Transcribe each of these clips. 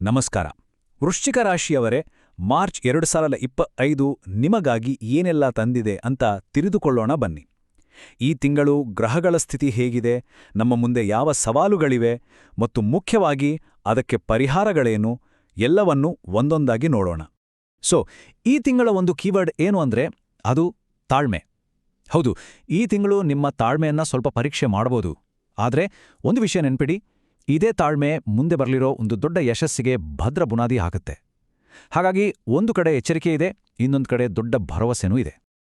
ನಮಸ್ಕಾರ. ವೃಶ್ಚಿಕ ರಾಶಿಯವರೇ, ಮಾರ್ಚ್ 2025 ನಿಮಗಾಗಿ ಏನೆಲ್ಲ ತಂದಿದೆ ಅಂತ ತಿಳಿದುಕೊಳ್ಳೋಣ ಬನ್ನಿ. ಈ ತಿಂಗಳು ಗ್ರಹಗಳ ಸ್ಥಿತಿ ಹೇಗಿದೆ, ನಮ್ಮ ಮುಂದೆ ಯಾವ ಸವಾಲುಗಳಿವೆ ಮತ್ತು ಮುಖ್ಯವಾಗಿ ಅದಕ್ಕೆ ಪರಿಹಾರಗಳೇನು ಎಲ್ಲವನ್ನೂ ಒಂದೊಂದಾಗಿ ನೋಡೋಣ. ಈ ತಿಂಗಳ ಒಂದು ಕೀವರ್ಡ್ ಏನು ಅಂದ್ರೆ ಅದು ತಾಳ್ಮೆ. ಹೌದು, ಈ ತಿಂಗಳು ನಿಮ್ಮ ತಾಳ್ಮೆಯನ್ನ ಸ್ವಲ್ಪ ಪರೀಕ್ಷೆ ಮಾಡಬಹುದು. ಆದರೆ ಒಂದು ವಿಷಯ ನೆನ್ಪಿಡಿ, ಇದೇ ತಾಳ್ಮೆ ಮುಂದೆ ಬರಲಿರೋ ಒಂದು ದೊಡ್ಡ ಯಶಸ್ಸಿಗೆ ಭದ್ರ ಬುನಾದಿ ಹಾಕುತ್ತೆ. ಹಾಗಾಗಿ ಒಂದು ಕಡೆ ಎಚ್ಚರಿಕೆ ಇದೆ, ಇನ್ನೊಂದು ಕಡೆ ದೊಡ್ಡ ಭರವಸೆನೂ ಇದೆ.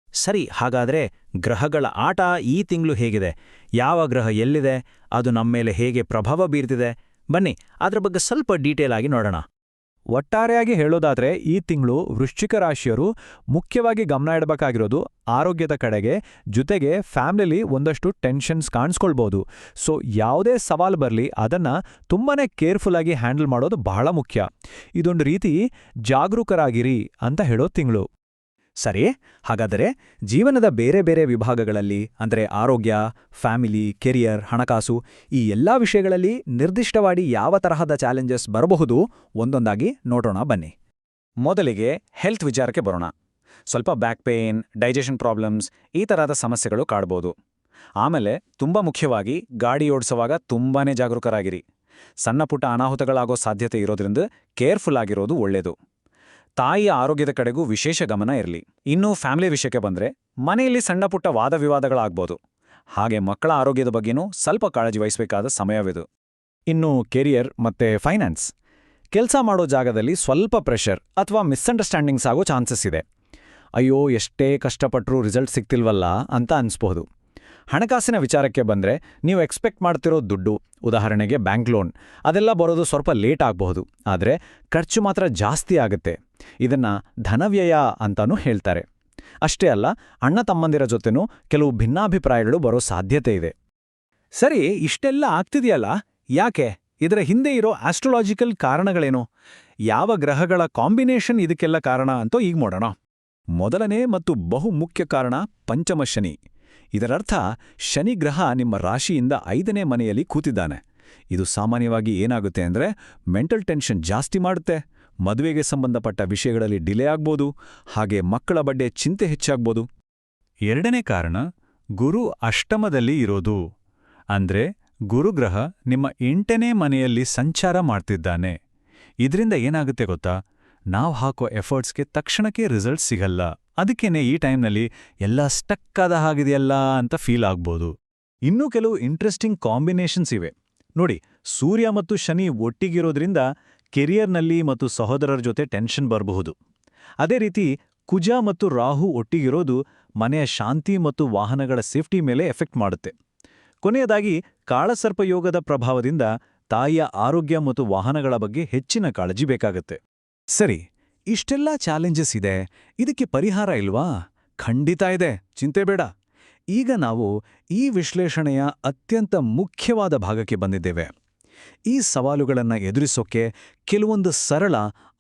ಸರಿ, ಹಾಗಾದ್ರೆ ಗ್ರಹಗಳ ಆಟ ಈ ತಿಂಗಳು ಹೇಗಿದೆ, ಯಾವ ಗ್ರಹ ಎಲ್ಲಿದೆ, ಅದು ನಮ್ಮೇಲೆ ಹೇಗೆ ಪ್ರಭಾವ ಬೀರ್ತಿದೆ, ಬನ್ನಿ ಅದ್ರ ಬಗ್ಗೆ ಸ್ವಲ್ಪ ಡೀಟೇಲ್ ಆಗಿ ನೋಡೋಣ. ಒಟ್ಟಾರೆಯಾಗಿ ಹೇಳೋದಾದ್ರೆ ಈ ತಿಂಗಳು ವೃಶ್ಚಿಕ ರಾಶಿಯರು ಮುಖ್ಯವಾಗಿ ಗಮನ ಇಡಬೇಕಾಗಿರೋದು ಆರೋಗ್ಯದ ಕಡೆಗೆ, ಜೊತೆಗೆ ಫ್ಯಾಮಿಲಿಲಿ ಒಂದಷ್ಟು ಟೆನ್ಷನ್ಸ್ ಕಾಣಿಸ್ಕೊಳ್ಬೋದು. ಯಾವುದೇ ಸವಾಲು ಬರಲಿ ಅದನ್ನ ತುಂಬಾನೇ ಕೇರ್ಫುಲ್ ಆಗಿ ಹ್ಯಾಂಡಲ್ ಮಾಡೋದು ಬಹಳ ಮುಖ್ಯ. ಇದೊಂದು ರೀತಿ ಜಾಗರೂಕರಾಗಿರಿ ಅಂತ ಹೇಳೋ ತಿಂಗಳು. ಸರಿ, ಹಾಗಾದರೆ ಜೀವನದ ಬೇರೆ ಬೇರೆ ವಿಭಾಗಗಳಲ್ಲಿ ಅಂದರೆ ಆರೋಗ್ಯ, ಫ್ಯಾಮಿಲಿ, ಕೆರಿಯರ್, ಹಣಕಾಸು ಈ ಎಲ್ಲ ವಿಷಯಗಳಲ್ಲಿ ನಿರ್ದಿಷ್ಟವಾಗಿ ಯಾವ ತರಹದ ಚಾಲೆಂಜಸ್ ಬರಬಹುದು ಒಂದೊಂದಾಗಿ ನೋಡೋಣ ಬನ್ನಿ. ಮೊದಲಿಗೆ ಹೆಲ್ತ್ ವಿಚಾರಕ್ಕೆ ಬರೋಣ. ಸ್ವಲ್ಪ ಬ್ಯಾಕ್ ಪೇನ್, ಡೈಜೆಷನ್ ಪ್ರಾಬ್ಲಮ್ಸ್ ಈ ತರಹದ ಸಮಸ್ಯೆಗಳು ಕಾಡ್ಬೋದು. ಆಮೇಲೆ ತುಂಬ ಮುಖ್ಯವಾಗಿ ಗಾಡಿ ಓಡಿಸುವಾಗ ತುಂಬಾನೇ ಜಾಗರೂಕರಾಗಿರಿ. ಸಣ್ಣ ಪುಟ್ಟ ಅನಾಹುತಗಳಾಗೋ ಸಾಧ್ಯತೆ ಇರೋದ್ರಿಂದ ಕೇರ್ಫುಲ್ ಆಗಿರೋದು ಒಳ್ಳೆಯದು. ತಾಯಿಯ ಆರೋಗ್ಯದ ಕಡೆಗೂ ವಿಶೇಷ ಗಮನ ಇರಲಿ. ಇನ್ನು ಫ್ಯಾಮಿಲಿ ವಿಷಯಕ್ಕೆ ಬಂದರೆ ಮನೆಯಲ್ಲಿ ಸಣ್ಣ ಪುಟ್ಟ ವಾದ ವಿವಾದಗಳಾಗ್ಬೋದು. ಹಾಗೆ ಮಕ್ಕಳ ಆರೋಗ್ಯದ ಬಗ್ಗೆನೂ ಸ್ವಲ್ಪ ಕಾಳಜಿ ವಹಿಸಬೇಕಾದ ಸಮಯವಿದು. ಇನ್ನು ಕೆರಿಯರ್ ಮತ್ತೆ ಫೈನಾನ್ಸ್, ಕೆಲಸ ಮಾಡೋ ಜಾಗದಲ್ಲಿ ಸ್ವಲ್ಪ ಪ್ರೆಷರ್ ಅಥವಾ ಮಿಸ್ಅಂಡರ್ಸ್ಟ್ಯಾಂಡಿಂಗ್ಸ್ ಆಗೋ ಚಾನ್ಸಸ್ ಇದೆ. ಅಯ್ಯೋ, ಎಷ್ಟೇ ಕಷ್ಟಪಟ್ಟರೂ ರಿಸಲ್ಟ್ ಸಿಗ್ತಿಲ್ವಲ್ಲ ಅಂತ ಅನ್ಸ್ಬಹುದು. ಹಣಕಾಸಿನ ವಿಚಾರಕ್ಕೆ ಬಂದರೆ ನೀವು ಎಕ್ಸ್ಪೆಕ್ಟ್ ಮಾಡ್ತಿರೋ ದುಡ್ಡು, ಉದಾಹರಣೆಗೆ ಬ್ಯಾಂಕ್ ಲೋನ್, ಅದೆಲ್ಲ ಬರೋದು ಸ್ವಲ್ಪ ಲೇಟ್ ಆಗಬಹುದು. ಆದರೆ ಖರ್ಚು ಮಾತ್ರ ಜಾಸ್ತಿ ಆಗುತ್ತೆ. ಇದನ್ನ ಧನವ್ಯಯ ಅಂತಾನೂ ಹೇಳ್ತಾರೆ. ಅಷ್ಟೇ ಅಲ್ಲ, ಅಣ್ಣ ತಮ್ಮಂದಿರ ಜೊತೆನೂ ಕೆಲವು ಭಿನ್ನಾಭಿಪ್ರಾಯಗಳು ಬರೋ ಸಾಧ್ಯತೆ ಇದೆ. ಸರಿ, ಇಷ್ಟೆಲ್ಲ ಆಗ್ತಿದೆಯಲ್ಲ, ಯಾಕೆ? ಇದರ ಹಿಂದೆ ಇರೋ ಆಸ್ಟ್ರೋಲಾಜಿಕಲ್ ಕಾರಣಗಳೇನು? ಯಾವ ಗ್ರಹಗಳ ಕಾಂಬಿನೇಷನ್ ಇದಕ್ಕೆಲ್ಲ ಕಾರಣ ಅಂತೋ ಈಗ ನೋಡೋಣ. ಮೊದಲನೇ ಮತ್ತು ಬಹುಮುಖ್ಯ ಕಾರಣ ಪಂಚಮ ಶನಿ. ಇದರರ್ಥ ಶನಿ ಗ್ರಹ ನಿಮ್ಮ ರಾಶಿಯಿಂದ 5ನೇ ಮನೆಯಲ್ಲಿ ಕೂತಿದ್ದಾನೆ. ಇದು ಸಾಮಾನ್ಯವಾಗಿ ಏನಾಗುತ್ತೆ ಅಂದ್ರೆ ಮೆಂಟಲ್ ಟೆನ್ಷನ್ ಜಾಸ್ತಿ ಮಾಡುತ್ತೆ, ಮದುವೆಗೆ ಸಂಬಂಧಪಟ್ಟ ವಿಷಯಗಳಲ್ಲಿ ಡಿಲೇ ಆಗ್ಬೋದು, ಹಾಗೆ ಮಕ್ಕಳ ಬಗ್ಗೆ ಚಿಂತೆ ಹೆಚ್ಚಾಗ್ಬೋದು. ಎರಡನೇ ಕಾರಣ ಗುರು ಅಷ್ಟಮದಲ್ಲಿ ಇರೋದು. ಅಂದ್ರೆ ಗುರುಗ್ರಹ ನಿಮ್ಮ 8ನೇ ಮನೆಯಲ್ಲಿ ಸಂಚಾರ ಮಾಡ್ತಿದ್ದಾನೆ. ಇದರಿಂದ ಏನಾಗುತ್ತೆ ಗೊತ್ತಾ, ನಾವು ಹಾಕೋ ಎಫರ್ಟ್ಸ್ಗೆ ತಕ್ಷಣಕ್ಕೆ ರಿಸಲ್ಟ್ ಸಿಗಲ್ಲ. ಅದಕ್ಕೇನೆ ಈ ಟೈಮ್ನಲ್ಲಿ ಎಲ್ಲ ಸ್ಟಕ್ ಆದ ಹಾಗಿದೆಯಲ್ಲ ಅಂತ ಫೀಲ್ ಆಗ್ಬೋದು. ಇನ್ನೂ ಕೆಲವು ಇಂಟ್ರೆಸ್ಟಿಂಗ್ ಕಾಂಬಿನೇಷನ್ಸ್ ಇವೆ ನೋಡಿ. ಸೂರ್ಯ ಮತ್ತು ಶನಿ ಒಟ್ಟಿಗಿರೋದ್ರಿಂದ ಕೆರಿಯರ್ನಲ್ಲಿ ಮತ್ತು ಸಹೋದರರ ಜೊತೆ ಟೆನ್ಷನ್ ಬರಬಹುದು. ಅದೇ ರೀತಿ ಕುಜ ಮತ್ತು ರಾಹು ಒಟ್ಟಿಗಿರೋದು ಮನೆಯ ಶಾಂತಿ ಮತ್ತು ವಾಹನಗಳ ಸೇಫ್ಟಿ ಮೇಲೆ ಎಫೆಕ್ಟ್ ಮಾಡುತ್ತೆ. ಕೊನೆಯದಾಗಿ ಕಾಳಸರ್ಪಯೋಗದ ಪ್ರಭಾವದಿಂದ ತಾಯಿಯ ಆರೋಗ್ಯ ಮತ್ತು ವಾಹನಗಳ ಬಗ್ಗೆ ಹೆಚ್ಚಿನ ಕಾಳಜಿ ಬೇಕಾಗತ್ತೆ. ಸರಿ, ಇಷ್ಟೆಲ್ಲ ಚಾಲೆಂಜಸ್ ಇದೆ, ಇದಕ್ಕೆ ಪರಿಹಾರ ಇಲ್ವಾ? ಖಂಡಿತ ಇದೆ, ಚಿಂತೆ ಬೇಡ. ಈಗ ನಾವು ಈ ವಿಶ್ಲೇಷಣೆಯ ಅತ್ಯಂತ ಮುಖ್ಯವಾದ ಭಾಗಕ್ಕೆ ಬಂದಿದ್ದೇವೆ. ಈ ಸವಾಲುಗಳನ್ನ ಎದುರಿಸೋಕೆ ಕೆಲವೊಂದು ಸರಳ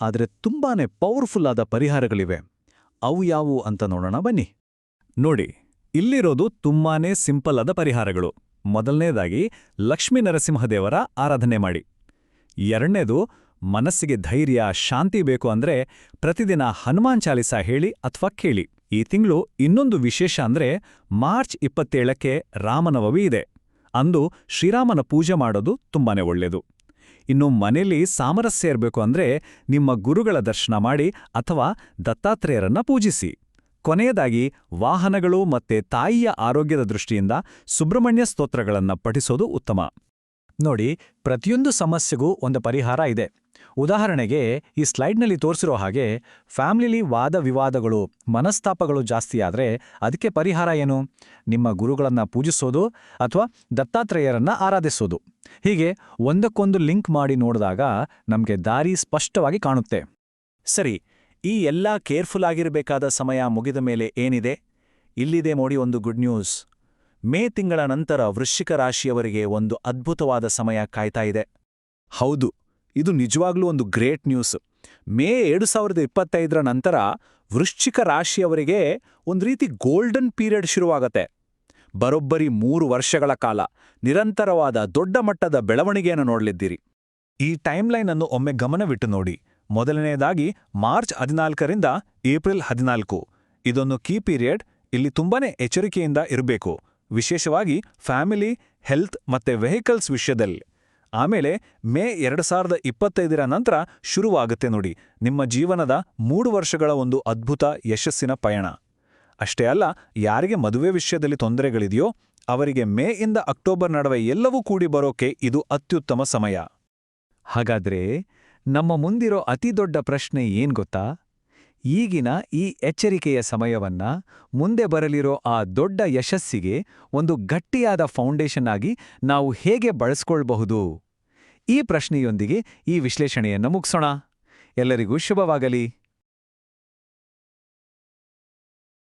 ಆದರೆ ತುಂಬಾನೇ ಪವರ್ಫುಲ್ ಆದ ಪರಿಹಾರಗಳಿವೆ. ಅವು ಯಾವುವು ಅಂತ ನೋಡೋಣ ಬನ್ನಿ. ನೋಡಿ, ಇಲ್ಲಿರೋದು ತುಂಬಾನೇ ಸಿಂಪಲ್ ಆದ ಪರಿಹಾರಗಳು. ಮೊದಲನೇದಾಗಿ ಲಕ್ಷ್ಮೀ ನರಸಿಂಹದೇವರ ಆರಾಧನೆ ಮಾಡಿ. ಎರಡನೇದು, ಮನಸ್ಸಿಗೆ ಧೈರ್ಯ, ಶಾಂತಿ ಬೇಕು ಅಂದ್ರೆ ಪ್ರತಿದಿನ ಹನುಮಾನ್ ಚಾಲಿಸ ಹೇಳಿ ಅಥವಾ ಕೇಳಿ. ಈ ತಿಂಗಳು ಇನ್ನೊಂದು ವಿಶೇಷ ಅಂದ್ರೆ ಮಾರ್ಚ್ 27ಕ್ಕೆ ರಾಮನವಮಿ ಇದೆ. ಅಂದು ಶ್ರೀರಾಮನ ಪೂಜೆ ಮಾಡೋದು ತುಂಬಾನೇ ಒಳ್ಳೆಯದು. ಇನ್ನು ಮನೆಯಲ್ಲಿ ಸಾಮರಸ್ಯ ಇರಬೇಕು ಅಂದ್ರೆ ನಿಮ್ಮ ಗುರುಗಳ ದರ್ಶನ ಮಾಡಿ ಅಥವಾ ದತ್ತಾತ್ರೇಯರನ್ನ ಪೂಜಿಸಿ. ಕೊನೆಯದಾಗಿ ವಾಹನಗಳು ಮತ್ತೆ ತಾಯಿಯ ಆರೋಗ್ಯದ ದೃಷ್ಟಿಯಿಂದ ಸುಬ್ರಹ್ಮಣ್ಯ ಸ್ತೋತ್ರಗಳನ್ನ ಪಠಿಸೋದು ಉತ್ತಮ. ನೋಡಿ, ಪ್ರತಿಯೊಂದು ಸಮಸ್ಯೆಗೂ ಒಂದು ಪರಿಹಾರ ಇದೆ. ಉದಾಹರಣೆಗೆ ಈ ಸ್ಲೈಡ್ನಲ್ಲಿ ತೋರಿಸಿರೋ ಹಾಗೆ ಫ್ಯಾಮಿಲಿಲಿ ವಾದ ವಿವಾದಗಳು, ಮನಸ್ತಾಪಗಳು ಜಾಸ್ತಿ ಆದರೆ ಅದಕ್ಕೆ ಪರಿಹಾರ ಏನು? ನಿಮ್ಮ ಗುರುಗಳನ್ನ ಪೂಜಿಸೋದು ಅಥವಾ ದತ್ತಾತ್ರೇಯರನ್ನ ಆರಾಧಿಸೋದು. ಹೀಗೆ ಒಂದಕ್ಕೊಂದು ಲಿಂಕ್ ಮಾಡಿ ನೋಡಿದಾಗ ನಮಗೆ ದಾರಿ ಸ್ಪಷ್ಟವಾಗಿ ಕಾಣುತ್ತೆ. ಸರಿ, ಈ ಎಲ್ಲ ಕೇರ್ಫುಲ್ ಆಗಿರಬೇಕಾದ ಸಮಯ ಮುಗಿದ ಮೇಲೆ ಏನಿದೆ? ಇಲ್ಲಿದೆ ನೋಡಿ ಒಂದು ಗುಡ್ ನ್ಯೂಸ್. ಮೇ ತಿಂಗಳ ನಂತರ ವೃಶ್ಚಿಕ ರಾಶಿಯವರಿಗೆ ಒಂದು ಅದ್ಭುತವಾದ ಸಮಯ ಕಾಯ್ತಾ ಇದೆ. ಹೌದು, ಇದು ನಿಜವಾಗ್ಲೂ ಒಂದು ಗ್ರೇಟ್ ನ್ಯೂಸ್. ಮೇ 2025ರ ನಂತರ ವೃಶ್ಚಿಕ ರಾಶಿಯವರಿಗೆ ಒಂದು ರೀತಿ ಗೋಲ್ಡನ್ ಪೀರಿಯಡ್ ಶುರುವಾಗತ್ತೆ. ಬರೋಬ್ಬರಿ 3 ವರ್ಷಗಳ ಕಾಲ ನಿರಂತರವಾದ ದೊಡ್ಡ ಮಟ್ಟದ ಬೆಳವಣಿಗೆಯನ್ನು ನೋಡಲಿದ್ದೀರಿ. ಈ ಟೈಮ್ಲೈನ್ ಅನ್ನು ಒಮ್ಮೆ ಗಮನವಿಟ್ಟು ನೋಡಿ. ಮೊದಲನೆಯದಾಗಿ ಮಾರ್ಚ್ 14ರಿಂದ ಏಪ್ರಿಲ್ 14. ಇದೊಂದು ಕೀ ಪೀರಿಯಡ್. ಇಲ್ಲಿ ತುಂಬಾನೇ ಎಚ್ಚರಿಕೆಯಿಂದ ಇರಬೇಕು, ವಿಶೇಷವಾಗಿ ಫ್ಯಾಮಿಲಿ, ಹೆಲ್ತ್ ಮತ್ತೆ ವೆಹಿಕಲ್ಸ್ ವಿಷಯದಲ್ಲಿ. ಆಮೇಲೆ ಮೇ 2025ರ ನಂತರ ಶುರುವಾಗುತ್ತೆ ನೋಡಿ ನಿಮ್ಮ ಜೀವನದ 3 ವರ್ಷಗಳ ಒಂದು ಅದ್ಭುತ ಯಶಸ್ಸಿನ ಪಯಣ. ಅಷ್ಟೇ ಅಲ್ಲ, ಯಾರಿಗೆ ಮದುವೆ ವಿಷಯದಲ್ಲಿ ತೊಂದರೆಗಳಿದೆಯೋ ಅವರಿಗೆ ಮೇ ಇಂದ ಅಕ್ಟೋಬರ್ ನಡುವೆ ಎಲ್ಲವೂ ಕೂಡಿ ಬರೋಕೆ ಇದು ಅತ್ಯುತ್ತಮ ಸಮಯ. ಹಾಗಾದ್ರೆ ನಮ್ಮ ಮುಂದಿರೋ ಅತಿದೊಡ್ಡ ಪ್ರಶ್ನೆ ಏನ್ ಗೊತ್ತಾ? ಈಗಿನ ಈ ಎಚ್ಚರಿಕೆಯ ಸಮಯವನ್ನ ಮುಂದೆ ಬರಲಿರೋ ಆ ದೊಡ್ಡ ಯಶಸ್ಸಿಗೆ ಒಂದು ಗಟ್ಟಿಯಾದ ಫೌಂಡೇಶನ್ ಆಗಿ ನಾವು ಹೇಗೆ ಬಳಸ್ಕೊಳ್ಬಹುದು? ಈ ಪ್ರಶ್ನೆಯೊಂದಿಗೆ ಈ ವಿಶ್ಲೇಷಣೆಯನ್ನು ಮುಗಿಸೋಣ. ಎಲ್ಲರಿಗೂ ಶುಭವಾಗಲಿ.